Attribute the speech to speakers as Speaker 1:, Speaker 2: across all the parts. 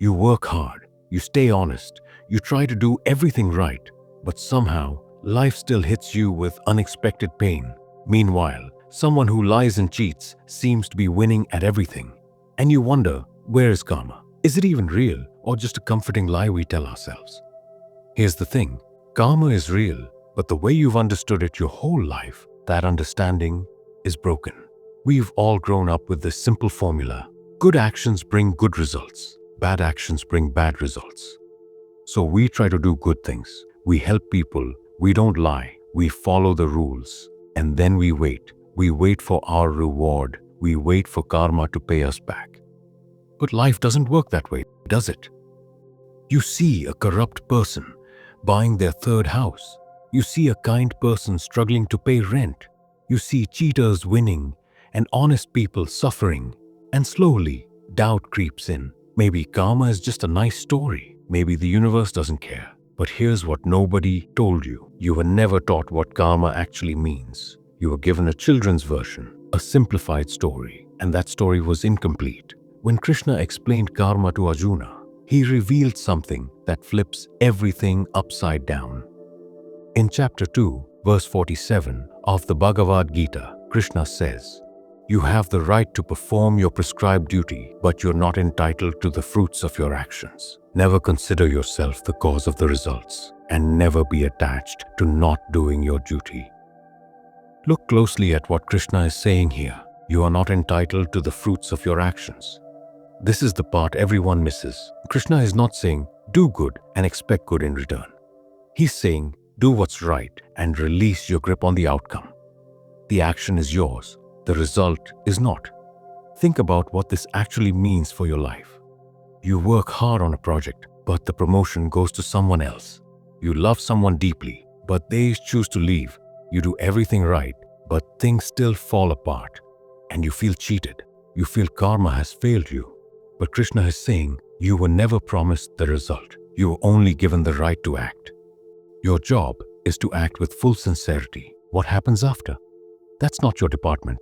Speaker 1: You work hard, you stay honest, you try to do everything right, but somehow life still hits you with unexpected pain. Meanwhile, someone who lies and cheats seems to be winning at everything. And you wonder, where is karma? Is it even real or just a comforting lie we tell ourselves? Here's the thing, karma is real, but the way you've understood it your whole life, that understanding is broken. We've all grown up with this simple formula. Good actions bring good results. Bad actions bring bad results. So we try to do good things. We help people. We don't lie. We follow the rules. And then we wait. We wait for our reward. We wait for karma to pay us back. But life doesn't work that way, does it? You see a corrupt person buying their third house. You see a kind person struggling to pay rent. You see cheaters winning and honest people suffering. And slowly, doubt creeps in. Maybe karma is just a nice story. Maybe the universe doesn't care. But here's what nobody told you. You were never taught what karma actually means. You were given a children's version, a simplified story, and that story was incomplete. When Krishna explained karma to Arjuna, he revealed something that flips everything upside down. In chapter 2, verse 47 of the Bhagavad Gita, Krishna says, "You have the right to perform your prescribed duty, but you're not entitled to the fruits of your actions. Never consider yourself the cause of the results, and never be attached to not doing your duty." Look closely at what Krishna is saying here. You are not entitled to the fruits of your actions. This is the part everyone misses. Krishna is not saying, do good and expect good in return. He's saying, do what's right and release your grip on the outcome. The action is yours. The result is not. Think about what this actually means for your life. You work hard on a project, but the promotion goes to someone else. You love someone deeply, but they choose to leave. You do everything right, but things still fall apart, and you feel cheated. You feel karma has failed you. But Krishna is saying, you were never promised the result. You were only given the right to act. Your job is to act with full sincerity. What happens after? That's not your department.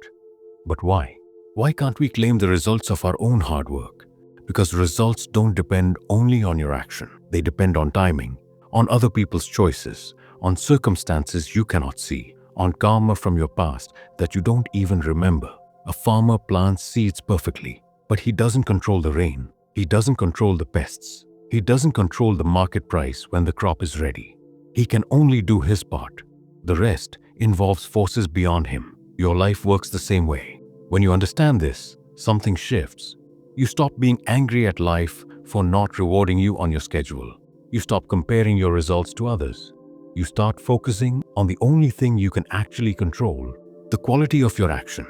Speaker 1: But why? Why can't we claim the results of our own hard work? Because results don't depend only on your action. They depend on timing, on other people's choices, on circumstances you cannot see, on karma from your past that you don't even remember. A farmer plants seeds perfectly, but he doesn't control the rain. He doesn't control the pests. He doesn't control the market price when the crop is ready. He can only do his part. The rest involves forces beyond him. Your life works the same way. When you understand this, something shifts. You stop being angry at life for not rewarding you on your schedule. You stop comparing your results to others. You start focusing on the only thing you can actually control, the quality of your action.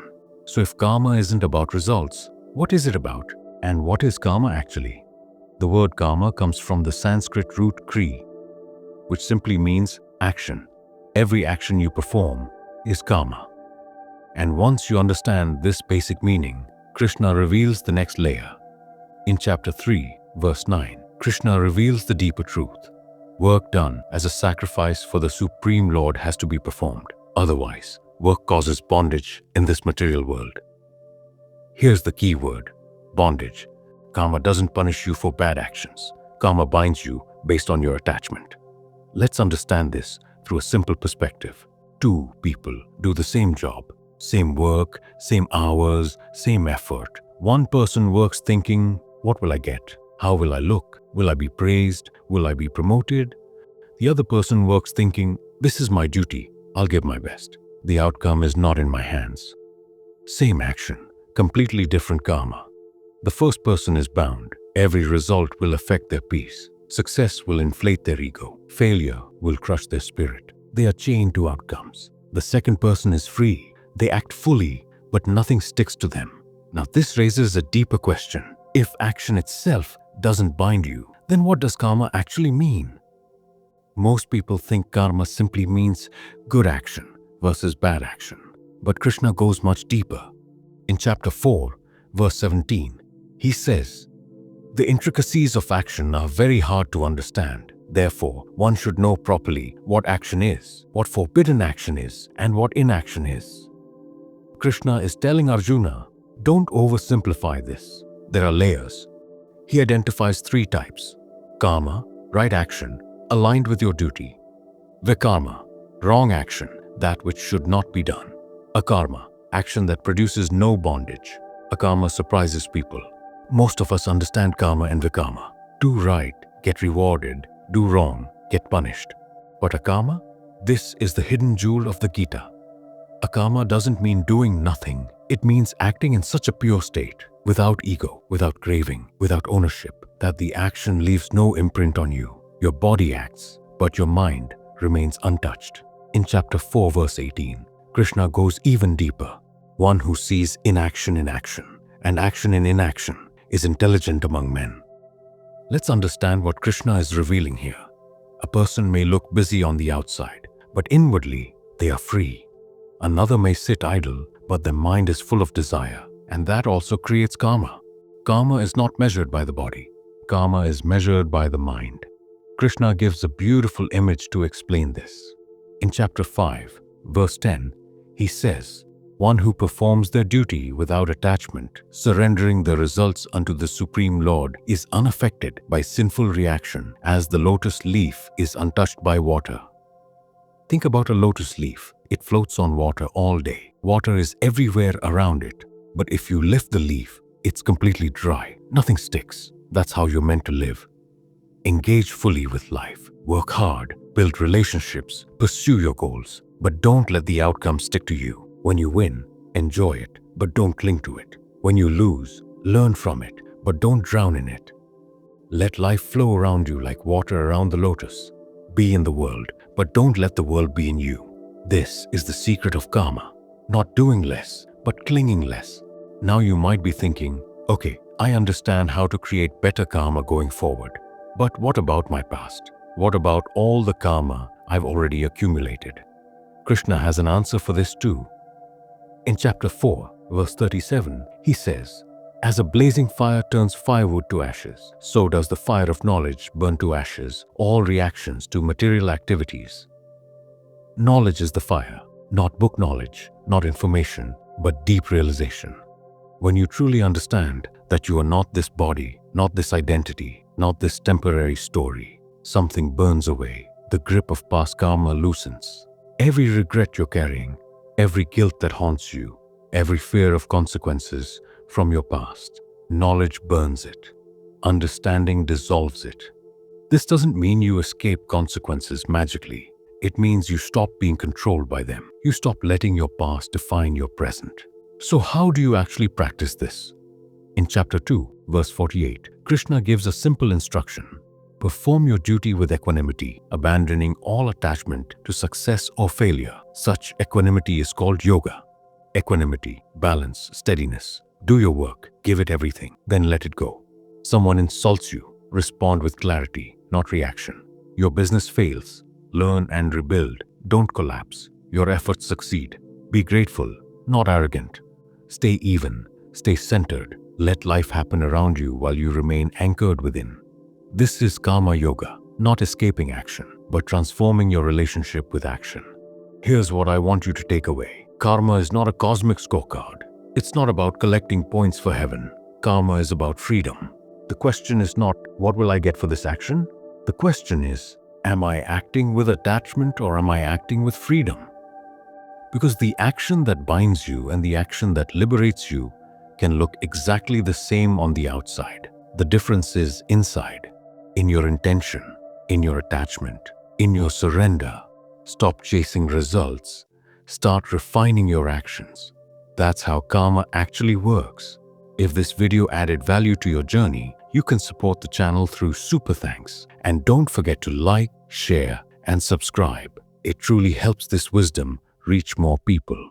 Speaker 1: So if karma isn't about results, what is it about? And what is karma actually? The word karma comes from the Sanskrit root kri, which simply means action. Every action you perform is karma. And once you understand this basic meaning, Krishna reveals the next layer. In chapter 3, verse 9, Krishna reveals the deeper truth. Work done as a sacrifice for the Supreme Lord has to be performed. Otherwise, work causes bondage in this material world. Here's the key word, bondage. Karma doesn't punish you for bad actions. Karma binds you based on your attachment. Let's understand this through a simple perspective. Two people do the same job, same work, same hours, same effort. One person works thinking, what will I get? How will I look? Will I be praised? Will I be promoted? The other person works thinking, this is my duty. I'll give my best. The outcome is not in my hands. Same action, completely different karma. The first person is bound. Every result will affect their peace. Success will inflate their ego. Failure will crush their spirit. They are chained to outcomes. The second person is free. They act fully, but nothing sticks to them. Now this raises a deeper question. If action itself doesn't bind you, then what does karma actually mean? Most people think karma simply means good action versus bad action. But Krishna goes much deeper. In chapter 4, verse 17, he says, the intricacies of action are very hard to understand. Therefore, one should know properly what action is, what forbidden action is, and what inaction is. Krishna is telling Arjuna, don't oversimplify this. There are layers. He identifies three types: karma, right action, aligned with your duty; vikarma, wrong action, that which should not be done; akarma, action that produces no bondage. Akarma surprises people. Most of us understand karma and vikarma. Do right, get rewarded; do wrong, get punished. But akarma? This is the hidden jewel of the Gita. Akarma doesn't mean doing nothing. It means acting in such a pure state, without ego, without craving, without ownership, that the action leaves no imprint on you. Your body acts, but your mind remains untouched. In chapter 4, verse 18, Krishna goes even deeper. One who sees inaction in action and action in inaction is intelligent among men. Let's understand what Krishna is revealing here. A person may look busy on the outside, but inwardly they are free. Another may sit idle, but their mind is full of desire, and that also creates karma. Karma is not measured by the body. Karma is measured by the mind. Krishna gives a beautiful image to explain this. In chapter 5, verse 10, he says, "One who performs their duty without attachment, surrendering the results unto the Supreme Lord, is unaffected by sinful reaction, as the lotus leaf is untouched by water." Think about a lotus leaf. It floats on water all day. Water is everywhere around it. But if you lift the leaf, it's completely dry. Nothing sticks. That's how you're meant to live. Engage fully with life. Work hard. Build relationships. Pursue your goals. But don't let the outcome stick to you. When you win, enjoy it, but don't cling to it. When you lose, learn from it, but don't drown in it. Let life flow around you like water around the lotus. Be in the world, but don't let the world be in you. This is the secret of karma. Not doing less, but clinging less. Now you might be thinking, okay, I understand how to create better karma going forward. But what about my past? What about all the karma I've already accumulated? Krishna has an answer for this too. In chapter 4, verse 37, he says, "As a blazing fire turns firewood to ashes, so does the fire of knowledge burn to ashes all reactions to material activities." Knowledge is the fire, not book knowledge, not information, but deep realization. When you truly understand that you are not this body, not this identity, not this temporary story, something burns away. The grip of past karma loosens. Every regret you're carrying, every guilt that haunts you, every fear of consequences from your past, knowledge burns it. Understanding dissolves it. This doesn't mean you escape consequences magically. It means you stop being controlled by them. You stop letting your past define your present. So how do you actually practice this? In chapter 2, verse 48, Krishna gives a simple instruction. Perform your duty with equanimity, abandoning all attachment to success or failure. Such equanimity is called yoga. Equanimity, balance, steadiness. Do your work, give it everything, then let it go. Someone insults you, respond with clarity, not reaction. Your business fails, learn and rebuild. Don't collapse. Your efforts succeed. Be grateful, not arrogant. Stay even, stay centered. Let life happen around you while you remain anchored within. This is karma yoga, not escaping action, but transforming your relationship with action. Here's what I want you to take away. Karma is not a cosmic scorecard. It's not about collecting points for heaven. Karma is about freedom. The question is not, what will I get for this action? The question is, am I acting with attachment or am I acting with freedom? Because the action that binds you and the action that liberates you can look exactly the same on the outside. The difference is inside. In your intention, in your attachment, in your surrender. Stop chasing results. Start refining your actions. That's how karma actually works. If this video added value to your journey, you can support the channel through Super Thanks. And don't forget to like, share, and subscribe. It truly helps this wisdom reach more people.